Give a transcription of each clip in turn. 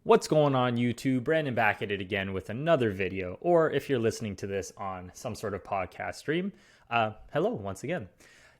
What's going on YouTube? Brandon back at it again with another video, or if you're listening to this on some sort of podcast stream, hello once again.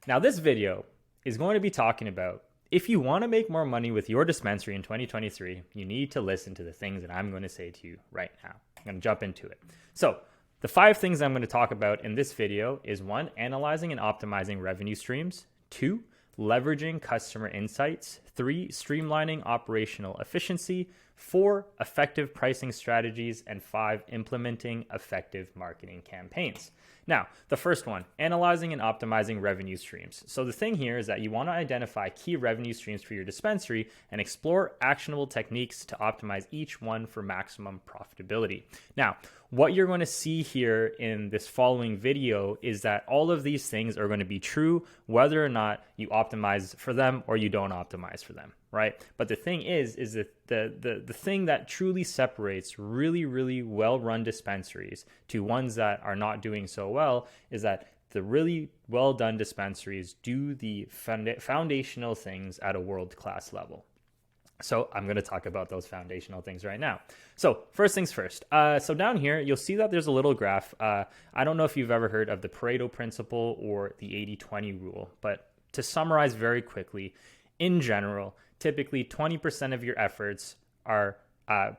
Now this video is going to be talking about if you want to make more money with your dispensary in 2023, you need to listen to the things that I'm going to say to you right now. I'm going to jump into it. So the 5 things I'm going to talk about in this video is 1, analyzing and optimizing revenue streams, 2, leveraging customer insights, 3, streamlining operational efficiency, 4, effective pricing strategies, and 5, implementing effective marketing campaigns. Now, the first one, analyzing and optimizing revenue streams. So the thing here is that you want to identify key revenue streams for your dispensary and explore actionable techniques to optimize each one for maximum profitability. Now, what you're going to see here in this following video is that all of these things are going to be true whether or not you optimize for them or you don't optimize for them, right? But the thing is that the thing that truly separates really well-run dispensaries to ones that are not doing so well is that the really well-done dispensaries do the foundational things at a world-class level. So I'm going to talk about those foundational things right now. So first things first. So down here, you'll see that there's a little graph. I don't know if you've ever heard of the Pareto principle or the 80-20 rule, but to summarize very quickly, in general, typically 20% of your efforts are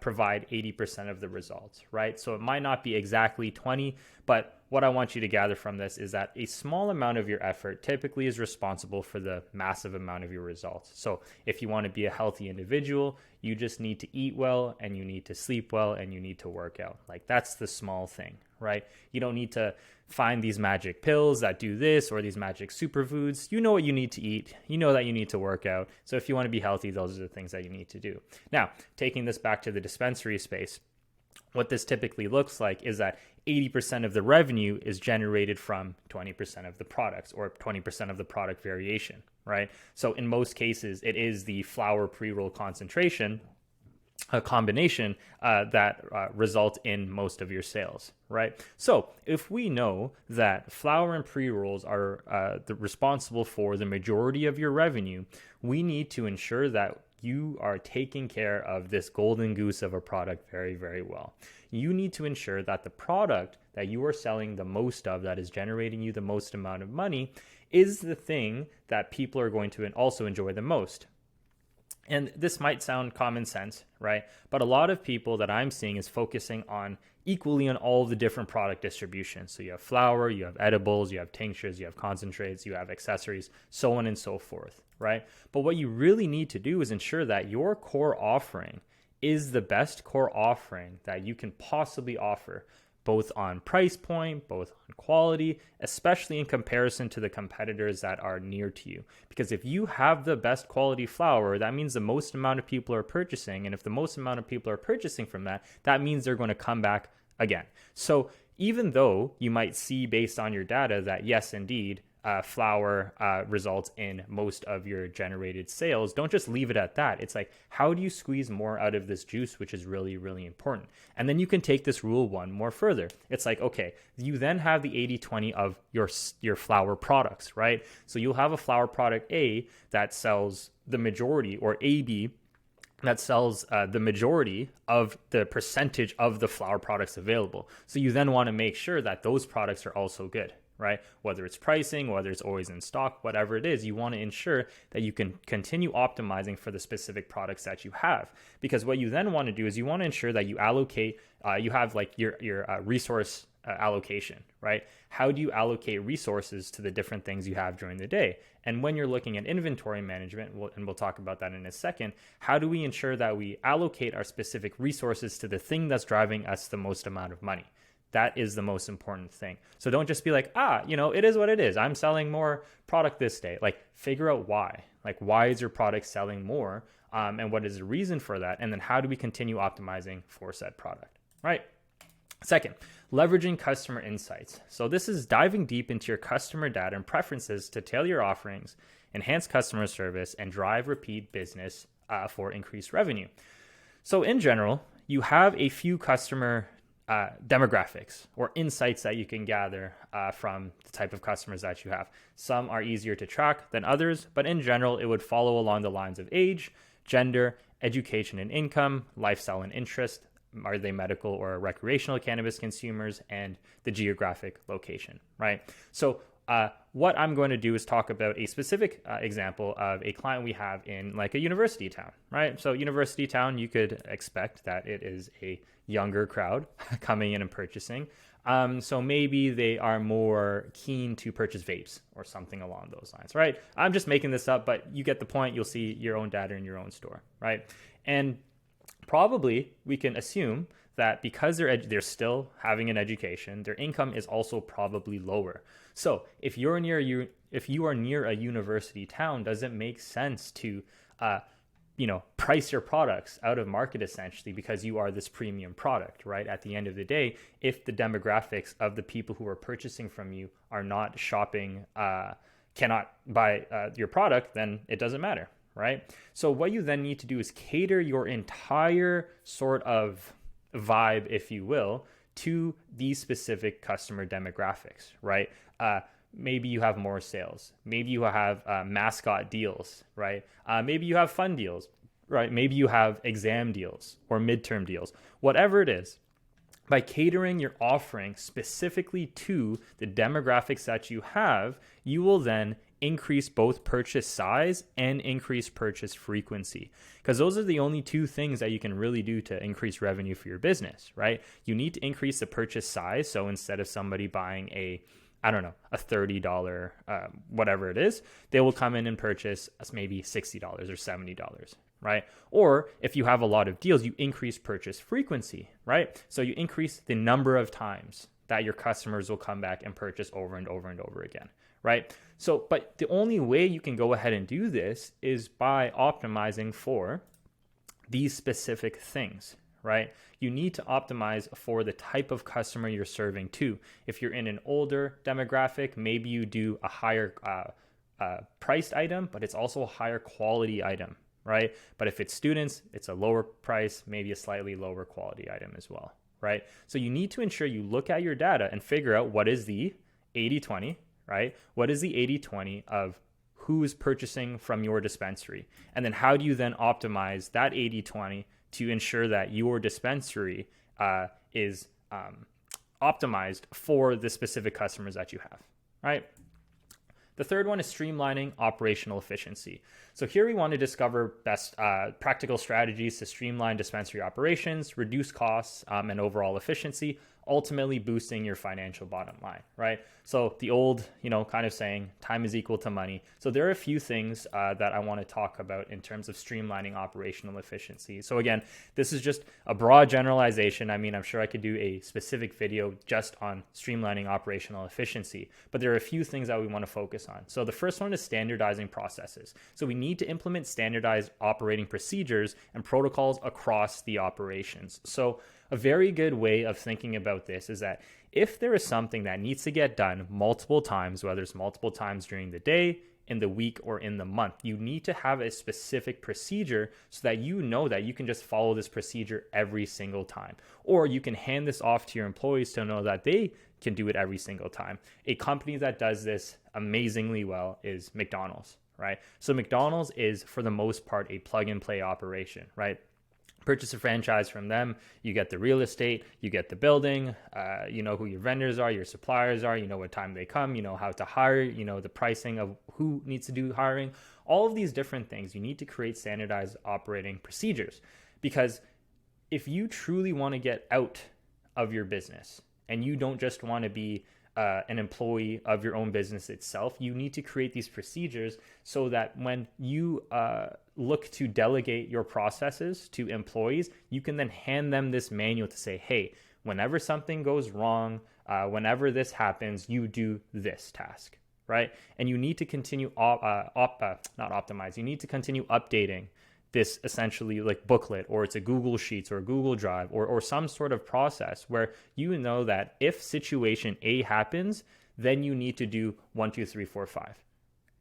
provide 80% of the results, right? So it might not be exactly 20, but what I want you to gather from this is that a small amount of your effort typically is responsible for the massive amount of your results. So if you want to be a healthy individual, you just need to eat well and you need to sleep well and you need to work out. Like that's the small thing, right? You don't need to find these magic pills that do this or these magic superfoods. You know what you need to eat. You know that you need to work out. So if you want to be healthy, those are the things that you need to do. Now, taking this back to the dispensary space, what this typically looks like is that 80% of the revenue is generated from 20% of the products or 20% of the product variation, right? So in most cases, it is the flower pre-roll concentration, a combination that result in most of your sales, right? So if we know that flower and pre-rolls are responsible for the majority of your revenue, we need to ensure that you are taking care of this golden goose of a product very well. You need to ensure that the product that you are selling the most of, that is generating you the most amount of money, is the thing that people are going to also enjoy the most. And this might sound common sense, right? But a lot of people that I'm seeing is focusing on equally on all the different product distributions. So you have flower, you have edibles, you have tinctures, you have concentrates, you have accessories, so on and so forth, right? But what you really need to do is ensure that your core offering is the best core offering that you can possibly offer, both on price point, both on quality, especially in comparison to the competitors that are near to you. Because if you have the best quality flower, that means the most amount of people are purchasing. And if the most amount of people are purchasing from that, that means they're going to come back again. So even though you might see based on your data that yes, indeed, flower results in most of your generated sales, don't just leave it at that. It's like, how do you squeeze more out of this juice, which is really important? And then you can take this rule one more further. It's like, okay, you then have the 80-20 of your flower products, right? So you'll have a flower product A that sells the majority, or AB that sells the majority of the percentage of the flower products available. So you then want to make sure that those products are also good, right? Whether it's pricing, whether it's always in stock, whatever it is, you want to ensure that you can continue optimizing for the specific products that you have. Because what you then want to do is you want to ensure that you allocate, you have like your resource allocation, right? How do you allocate resources to the different things you have during the day? And when you're looking at inventory management, and we'll talk about that in a second, how do we ensure that we allocate our specific resources to the thing that's driving us the most amount of money? That is the most important thing. So don't just be like, it is what it is. I'm selling more product this day. Like, figure out why. Like, why is your product selling more? And what is the reason for that? And then how do we continue optimizing for said product, right? Second, leveraging customer insights. So this is diving deep into your customer data and preferences to tailor your offerings, enhance customer service, and drive repeat business for increased revenue. So in general, you have a few customer demographics or insights that you can gather from the type of customers that you have. Some are easier to track than others, but in general, it would follow along the lines of age, gender, education and income, lifestyle and interest, are they medical or recreational cannabis consumers, and the geographic location, right? So what I'm going to do is talk about a specific example of a client we have in like a university town, right? So university town, you could expect that it is a younger crowd coming in and purchasing. So maybe they are more keen to purchase vapes or something along those lines, right? I'm just making this up, but you get the point. You'll see your own data in your own store, right? And probably we can assume that because they're still having an education, their income is also probably lower. So if you are near a university town, does it make sense to price your products out of market essentially because you are this premium product, right? At the end of the day, if the demographics of the people who are purchasing from you are not shopping, cannot buy your product, then it doesn't matter, right? So what you then need to do is cater your entire sort of vibe, if you will, to these specific customer demographics, right? Maybe you have more sales. Maybe you have mascot deals, right? Maybe you have fun deals, right? Maybe you have exam deals or midterm deals, whatever it is. By catering your offering specifically to the demographics that you have, you will then increase both purchase size and increase purchase frequency, because those are the only two things that you can really do to increase revenue for your business, right? You need to increase the purchase size. So instead of somebody buying a $30, whatever it is, they will come in and purchase maybe $60 or $70, right? Or if you have a lot of deals, you increase purchase frequency, right? So you increase the number of times that your customers will come back and purchase over and over and over again, right? So, but the only way you can go ahead and do this is by optimizing for these specific things, right? You need to optimize for the type of customer you're serving to. If you're in an older demographic, maybe you do a higher priced item, but it's also a higher quality item, right? But if it's students, it's a lower price, maybe a slightly lower quality item as well, right? So you need to ensure you look at your data and figure out what is the 80-20, right? What is the 80-20 of who's purchasing from your dispensary? And then how do you then optimize that 80-20 to ensure that your dispensary is optimized for the specific customers that you have, right? The third one is streamlining operational efficiency. So here we want to discover best practical strategies to streamline dispensary operations, reduce costs, and overall efficiency, ultimately boosting your financial bottom line, right? So the old, kind of saying, time is equal to money. So there are a few things that I want to talk about in terms of streamlining operational efficiency. So again, this is just a broad generalization. I mean, I'm sure I could do a specific video just on streamlining operational efficiency, but there are a few things that we want to focus on. So the first one is standardizing processes. So we need to implement standardized operating procedures and protocols across the operations. So a very good way of thinking about this is that if there is something that needs to get done multiple times, whether it's multiple times during the day, in the week, or in the month, you need to have a specific procedure so that you know that you can just follow this procedure every single time. Or you can hand this off to your employees to know that they can do it every single time. A company that does this amazingly well is McDonald's, right? So McDonald's is, for the most part, a plug and play operation, right? Purchase a franchise from them, you get the real estate, you get the building, you know who your vendors are, your suppliers are, you know what time they come, you know how to hire, you know the pricing of who needs to do hiring, all of these different things. You need to create standardized operating procedures, because if you truly want to get out of your business and you don't just want to be an employee of your own business itself, you need to create these procedures so that when you look to delegate your processes to employees, you can then hand them this manual to say, hey, whenever something goes wrong, whenever this happens, you do this task, right? And you need to continue you need to continue updating this essentially like booklet, or it's a Google Sheets or a Google Drive or some sort of process where you know that if situation A happens, then you need to do 1, 2, 3, 4, 5.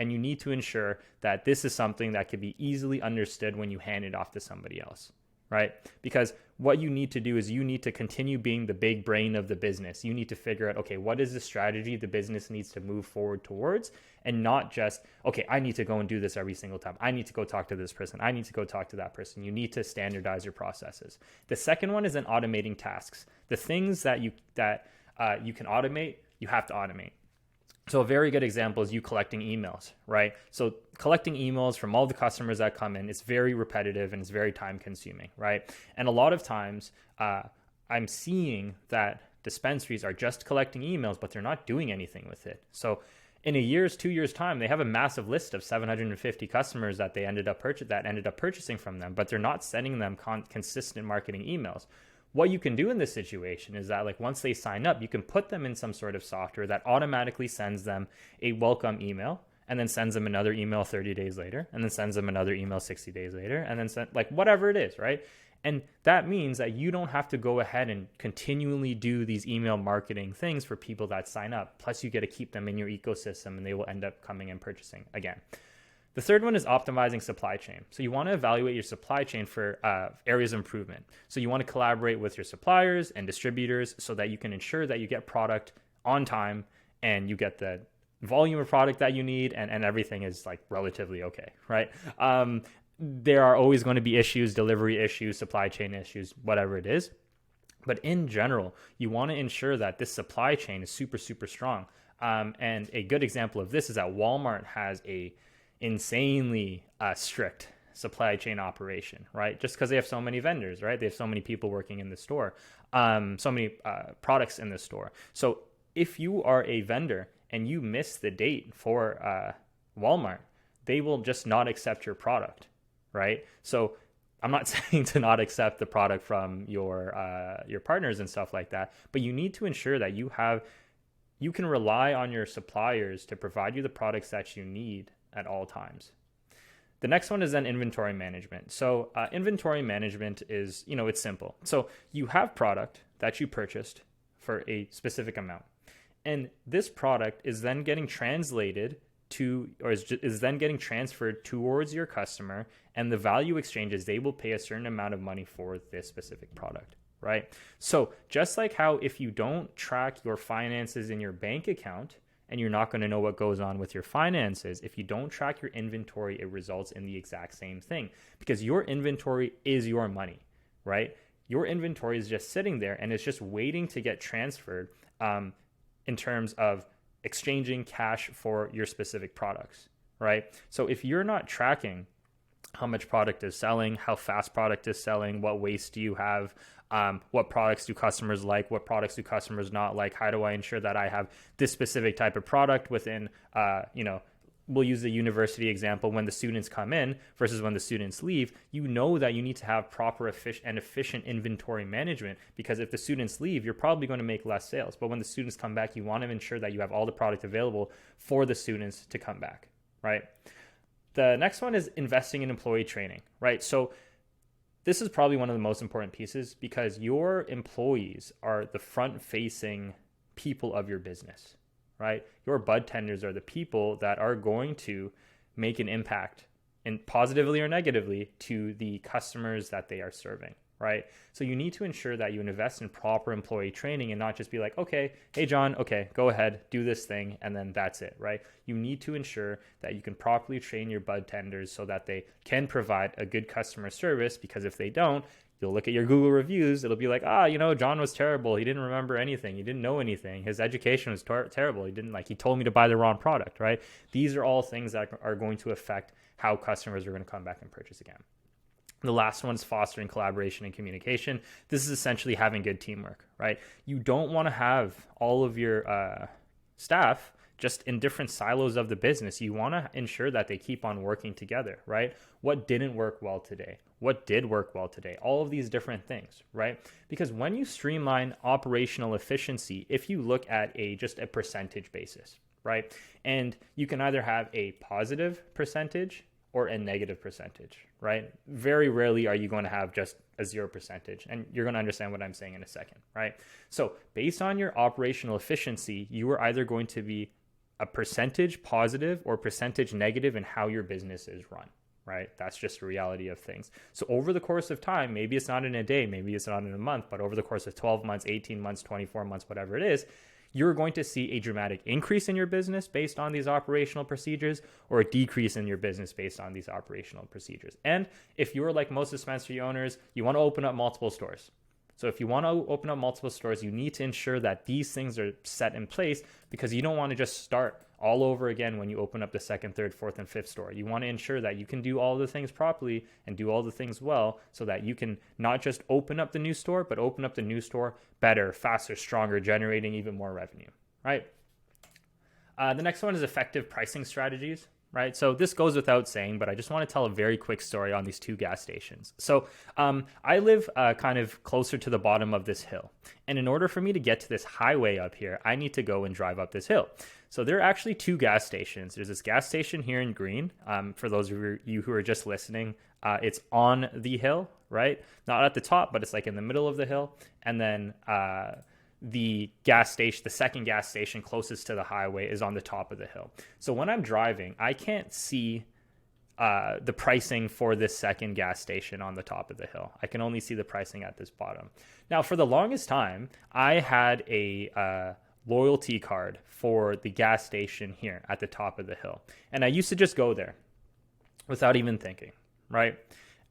And you need to ensure that this is something that can be easily understood when you hand it off to somebody else, right? Because what you need to do is you need to continue being the big brain of the business. You need to figure out, okay, what is the strategy the business needs to move forward towards, and not just, okay, I need to go and do this every single time. I need to go talk to this person. I need to go talk to that person. You need to standardize your processes. The second one is then automating tasks. The things that you can automate, you have to automate. So a very good example is you collecting emails, right? So collecting emails from all the customers that come in, it's very repetitive and it's very time consuming, right? And a lot of times I'm seeing that dispensaries are just collecting emails, but they're not doing anything with it. So in a year's, 2 years time, they have a massive list of 750 customers that they ended up purchasing from them, but they're not sending them consistent marketing emails. What you can do in this situation is that, like, once they sign up, you can put them in some sort of software that automatically sends them a welcome email, and then sends them another email 30 days later, and then sends them another email 60 days later, and then like whatever it is, right? And that means that you don't have to go ahead and continually do these email marketing things for people that sign up. Plus, you get to keep them in your ecosystem, and they will end up coming and purchasing again. The third one is optimizing supply chain. So you want to evaluate your supply chain for areas of improvement. So you want to collaborate with your suppliers and distributors so that you can ensure that you get product on time and you get the volume of product that you need, and everything is like relatively okay, right? There are always going to be issues, delivery issues, supply chain issues, whatever it is. But in general, you want to ensure that this supply chain is super, super strong. And a good example of this is that Walmart has a insanely strict supply chain operation, right? Just because they have so many vendors, right? They have so many people working in the store, so many products in the store. So if you are a vendor and you miss the date for Walmart, they will just not accept your product, right? So I'm not saying to not accept the product from your partners and stuff like that, but you need to ensure that you can rely on your suppliers to provide you the products that you need at all times. The next one is then inventory management. So inventory management is, it's simple. So you have product that you purchased for a specific amount, and this product is then getting translated to, or is then getting transferred towards your customer, and the value exchanges, they will pay a certain amount of money for this specific product, right? So just like how if you don't track your finances in your bank account, and you're not going to know what goes on with your finances, if you don't track your inventory, it results in the exact same thing, because your inventory is your money, right? Your inventory is just sitting there and it's just waiting to get transferred in terms of exchanging cash for your specific products, right? So if you're not tracking how much product is selling, how fast product is selling, what waste do you have, what products do customers like, what products do customers not like, how do I ensure that I have this specific type of product within, we'll use the university example, when the students come in versus when the students leave, you know that you need to have proper and efficient inventory management, because if the students leave, you're probably going to make less sales. But when the students come back, you want to ensure that you have all the product available for the students to come back, right? The next one is investing in employee training, right? So this is probably one of the most important pieces, because your employees are the front-facing people of your business, right? Your bud tenders are the people that are going to make an impact, and positively or negatively, to the customers that they are serving, right? So you need to ensure that you invest in proper employee training and not just be like, okay, hey, John, okay, go ahead, do this thing, and then that's it, right? You need to ensure that you can properly train your bud tenders so that they can provide a good customer service, because if they don't, you'll look at your Google reviews, it'll be like, John was terrible. He didn't remember anything. He didn't know anything. His education was terrible. He told me to buy the wrong product, right? These are all things that are going to affect how customers are going to come back and purchase again. The last one is fostering collaboration and communication. This is essentially having good teamwork, right? You don't want to have all of your staff just in different silos of the business. You want to ensure that they keep on working together, right? What didn't work well today? What did work well today? All of these different things, right? Because when you streamline operational efficiency, if you look at just a percentage basis, right? And you can either have a positive percentage or a negative percentage, right? Very rarely are you going to have just a 0%. And you're going to understand what I'm saying in a second, right? So based on your operational efficiency, you are either going to be a percentage positive or percentage negative in how your business is run, right? right? That's just a reality of things. So over the course of time, maybe it's not in a day, maybe it's not in a month, but over the course of 12 months, 18 months, 24 months, whatever it is, you're going to see a dramatic increase in your business based on these operational procedures, or a decrease in your business based on these operational procedures. And if you're like most dispensary owners, you want to open up multiple stores. So if you want to open up multiple stores, you need to ensure that these things are set in place, because you don't want to just start all over again when you open up the second, third, fourth, and fifth store. You want to ensure that you can do all the things properly and do all the things well, so that you can not just open up the new store, but open up the new store better, faster, stronger, generating even more revenue, right? The next one is effective pricing strategies, right? So this goes without saying, but I just want to tell a very quick story on these two gas stations. So I live kind of closer to the bottom of this hill. And in order for me to get to this highway up here, I need to go and drive up this hill. So there are actually two gas stations. There's this gas station here in green. For those of you who are just listening, it's on the hill, right? Not at the top, but it's like in the middle of the hill. And then the gas station, the second gas station closest to the highway, is on the top of the hill. So when I'm driving, I can't see the pricing for this second gas station on the top of the hill. I can only see the pricing at this bottom. Now, for the longest time, I had a loyalty card for the gas station here at the top of the hill. And I used to just go there without even thinking, right?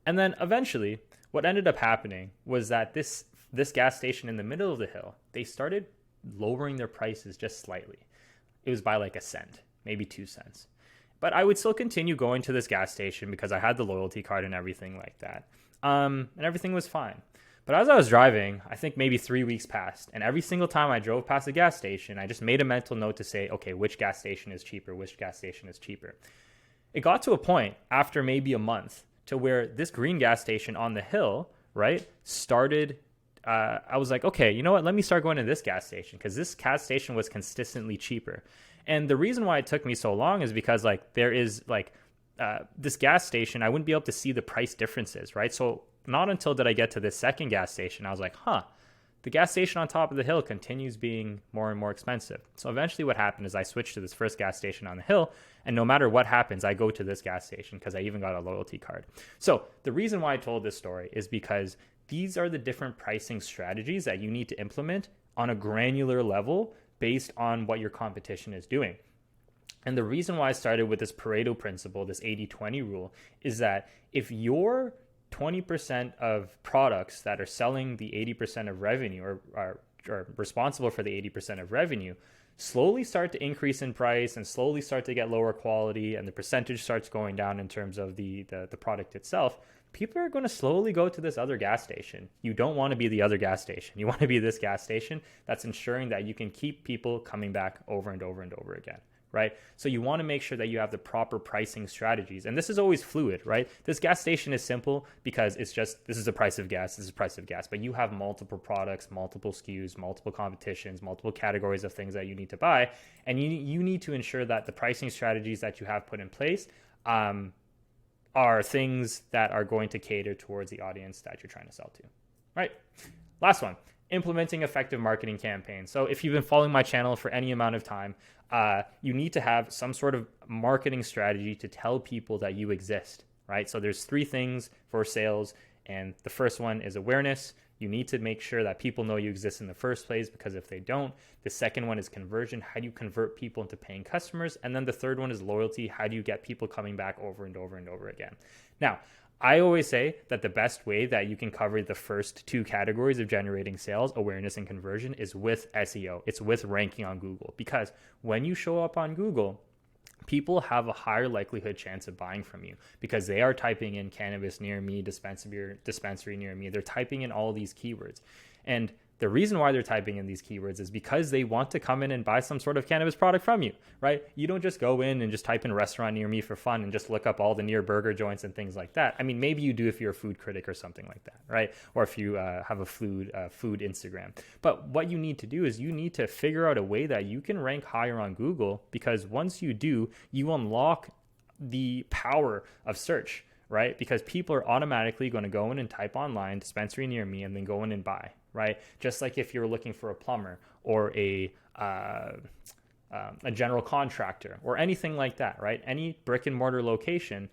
And then eventually, what ended up happening was that this gas station in the middle of the hill, they started lowering their prices just slightly. It was by like a cent, maybe 2 cents. But I would still continue going to this gas station because I had the loyalty card and everything like that. And everything was fine. But as I was driving, I think maybe 3 weeks passed. And every single time I drove past a gas station, I just made a mental note to say, okay, which gas station is cheaper? Which gas station is cheaper? It got to a point after maybe a month to where this green gas station on the hill, right, started. I was like, okay, you know what? Let me start going to this gas station, because this gas station was consistently cheaper. And the reason why it took me so long is because like there is like this gas station, I wouldn't be able to see the price differences, right? So not until did I get to this second gas station, I was like, the gas station on top of the hill continues being more and more expensive. So eventually what happened is I switched to this first gas station on the hill, and no matter what happens, I go to this gas station because I even got a loyalty card. So the reason why I told this story is because these are the different pricing strategies that you need to implement on a granular level based on what your competition is doing. And the reason why I started with this Pareto principle, this 80-20 rule, is that if you're 20% of products that are selling the 80% of revenue, or are responsible for the 80% of revenue, slowly start to increase in price and slowly start to get lower quality, and the percentage starts going down in terms of the product itself, people are going to slowly go to this other gas station. You don't want to be the other gas station. You want to be this gas station that's ensuring that you can keep people coming back over and over and over again. Right? So you want to make sure that you have the proper pricing strategies. And this is always fluid, right? This gas station is simple because it's just, this is the price of gas, this is the price of gas. But you have multiple products, multiple SKUs, multiple competitions, multiple categories of things that you need to buy. And you need to ensure that the pricing strategies that you have put in place are things that are going to cater towards the audience that you're trying to sell to. Right? Last one. Implementing effective marketing campaigns. So if you've been following my channel for any amount of time, you need to have some sort of marketing strategy to tell people that you exist, right? So there's 3 things for sales, and the first one is awareness. You need to make sure that people know you exist in the first place, because if they don't, the second one is conversion. How do you convert people into paying customers? And then the third one is loyalty. How do you get people coming back over and over and over again? Now, I always say that the best way that you can cover the first 2 categories of generating sales, awareness and conversion, is with SEO. It's with ranking on Google, because when you show up on Google, people have a higher likelihood chance of buying from you because they are typing in cannabis near me, dispensary near me. They're typing in all these keywords. And the reason why they're typing in these keywords is because they want to come in and buy some sort of cannabis product from you, right? You don't just go in and just type in restaurant near me for fun and just look up all the near burger joints and things like that. I mean, maybe you do if you're a food critic or something like that, right? Or if you have a food Instagram. But what you need to do is you need to figure out a way that you can rank higher on Google, because once you do, you unlock the power of search, right? Because people are automatically going to go in and type online dispensary near me and then go in and buy, right? Just like if you're looking for a plumber or a general contractor or anything like that, right? Any brick and mortar location,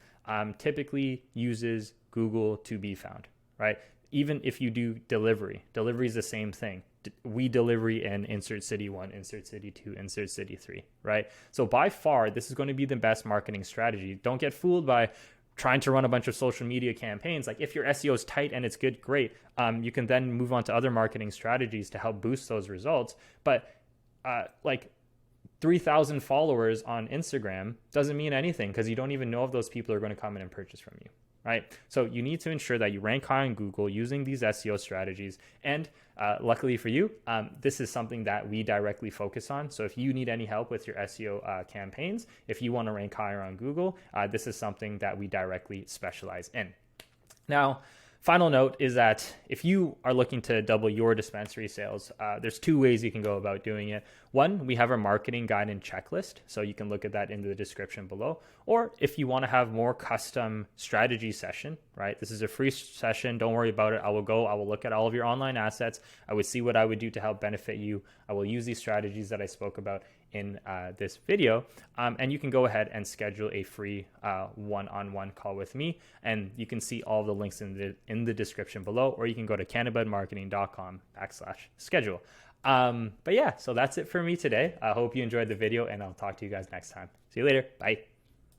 typically uses Google to be found, right? Even if you do delivery is the same thing. We delivery in insert city 1, insert city 2, insert city 3, right? So by far, this is going to be the best marketing strategy. Don't get fooled by trying to run a bunch of social media campaigns. Like if your SEO is tight and it's good, great. You can then move on to other marketing strategies to help boost those results. But like 3,000 followers on Instagram doesn't mean anything because you don't even know if those people are going to come in and purchase from you, right? So you need to ensure that you rank high on Google using these SEO strategies. And luckily for you, this is something that we directly focus on. So if you need any help with your SEO campaigns, if you want to rank higher on Google, this is something that we directly specialize in. Now, final note is that if you are looking to double your dispensary sales, there's 2 ways you can go about doing it. One, we have our marketing guide and checklist, so you can look at that in the description below. Or if you want to have more custom strategy session, right? This is a free session. Don't worry about it. I will look at all of your online assets. I would see what I would do to help benefit you. I will use these strategies that I spoke about in this video, and you can go ahead and schedule a free one-on-one call with me, and you can see all the links in the description below, or you can go to cannabudmarketing.com/schedule. But yeah, so that's it for me today. I hope you enjoyed the video, and I'll talk to you guys next time. See you later. Bye.